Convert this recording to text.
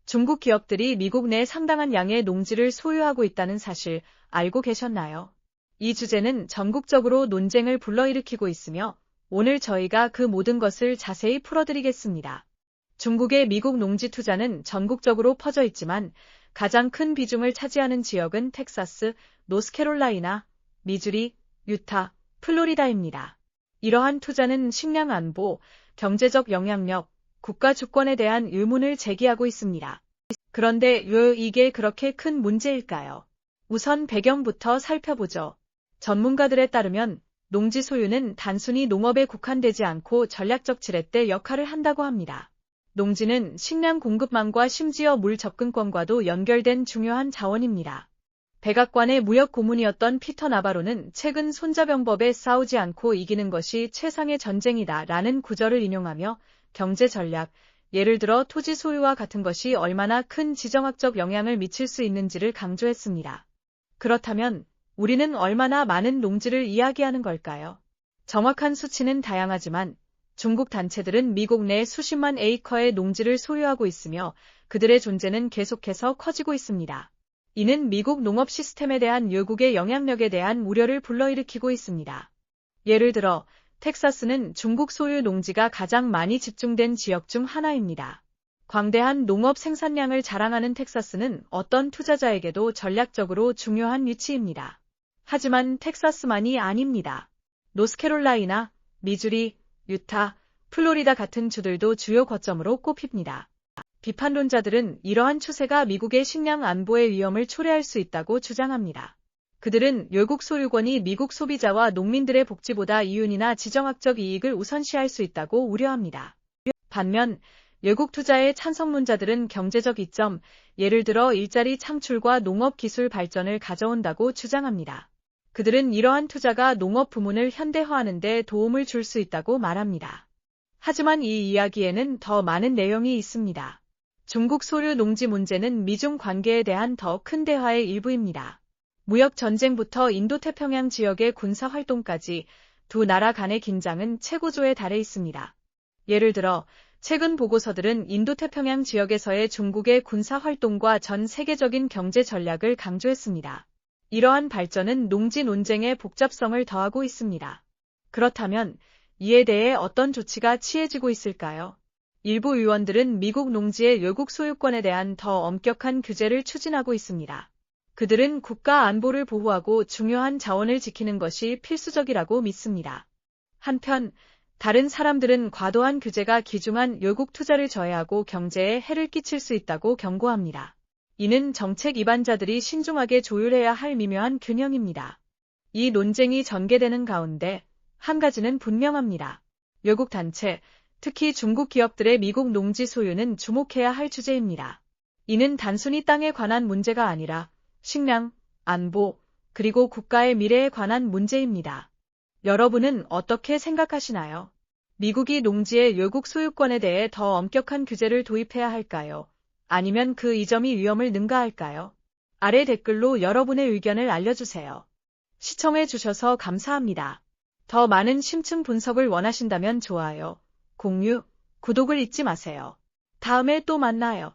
중국 기업들이 미국 내 상당한 양의 농지를 소유하고 있다는 사실 알고 계셨나요? 이 주제는 전국적으로 논쟁을 불러일으키고 있으며 오늘 저희가 그 모든 것을 자세히 풀어드리겠습니다. 중국의 미국 농지 투자는 전국적으로 퍼져 있지만 가장 큰 비중을 차지하는 지역은 텍사스, 노스캐롤라이나, 미주리, 유타, 플로리다입니다. 이러한 투자는 식량 안보, 경제적 영향력, 국가 주권에 대한 의문을 제기하고 있습니다. 그런데 왜 이게 그렇게 큰 문제일까요? 우선 배경부터 살펴보죠. 전문가들에 따르면 농지 소유는 단순히 농업에 국한되지 않고 전략적 지렛대 역할을 한다고 합니다. 농지는 식량 공급망과 심지어 물 접근권과도 연결된 중요한 자원입니다. 백악관의 무역 고문이었던 피터 나바로는 최근 손자병법에 싸우지 않고 이기는 것이 최상의 전쟁이다 라는 구절을 인용하며 경제 전략, 예를 들어 토지 소유와 같은 것이 얼마나 큰 지정학적 영향을 미칠 수 있는지를 강조했습니다. 그렇다면 우리는 얼마나 많은 농지를 이야기하는 걸까요? 정확한 수치는 다양하지만 중국 단체들은 미국 내 수십만 에이커의 농지를 소유하고 있으며 그들의 존재는 계속해서 커지고 있습니다. 이는 미국 농업 시스템에 대한 외국의 영향력에 대한 우려를 불러일으키고 있습니다. 예를 들어 텍사스는 중국 소유 농지가 가장 많이 집중된 지역 중 하나입니다. 광대한 농업 생산량을 자랑하는 텍사스는 어떤 투자자에게도 전략적으로 중요한 위치입니다. 하지만 텍사스만이 아닙니다. 노스캐롤라이나, 미주리, 유타, 플로리다 같은 주들도 주요 거점으로 꼽힙니다. 비판론자들은 이러한 추세가 미국의 식량 안보의 위험을 초래할 수 있다고 주장합니다. 그들은 외국 소유권이 미국 소비자와 농민들의 복지보다 이윤이나 지정학적 이익을 우선시할 수 있다고 우려합니다. 반면 외국 투자의 찬성론자들은 경제적 이점, 예를 들어 일자리 창출과 농업 기술 발전을 가져온다고 주장합니다. 그들은 이러한 투자가 농업 부문을 현대화하는 데 도움을 줄 수 있다고 말합니다. 하지만 이 이야기에는 더 많은 내용이 있습니다. 중국 소유 농지 문제는 미중 관계에 대한 더 큰 대화의 일부입니다. 무역 전쟁부터 인도태평양 지역의 군사 활동까지 두 나라 간의 긴장은 최고조에 달해 있습니다. 예를 들어 최근 보고서들은 인도태평양 지역에서의 중국의 군사 활동과 전 세계적인 경제 전략을 강조했습니다. 이러한 발전은 농지 논쟁의 복잡성을 더하고 있습니다. 그렇다면 이에 대해 어떤 조치가 취해지고 있을까요? 일부 의원들은 미국 농지의 외국 소유권에 대한 더 엄격한 규제를 추진하고 있습니다. 그들은 국가 안보를 보호하고 중요한 자원을 지키는 것이 필수적이라고 믿습니다. 한편 다른 사람들은 과도한 규제가 귀중한 외국 투자를 저해하고 경제에 해를 끼칠 수 있다고 경고합니다. 이는 정책 입안자들이 신중하게 조율해야 할 미묘한 균형입니다. 이 논쟁이 전개되는 가운데 한 가지는 분명합니다. 외국 단체, 특히 중국 기업들의 미국 농지 소유는 주목해야 할 주제입니다. 이는 단순히 땅에 관한 문제가 아니라 식량, 안보, 그리고 국가의 미래에 관한 문제입니다. 여러분은 어떻게 생각하시나요? 미국이 농지의 외국 소유권에 대해 더 엄격한 규제를 도입해야 할까요? 아니면 그 이점이 위험을 능가할까요? 아래 댓글로 여러분의 의견을 알려주세요. 시청해주셔서 감사합니다. 더 많은 심층 분석을 원하신다면 좋아요, 공유, 구독을 잊지 마세요. 다음에 또 만나요.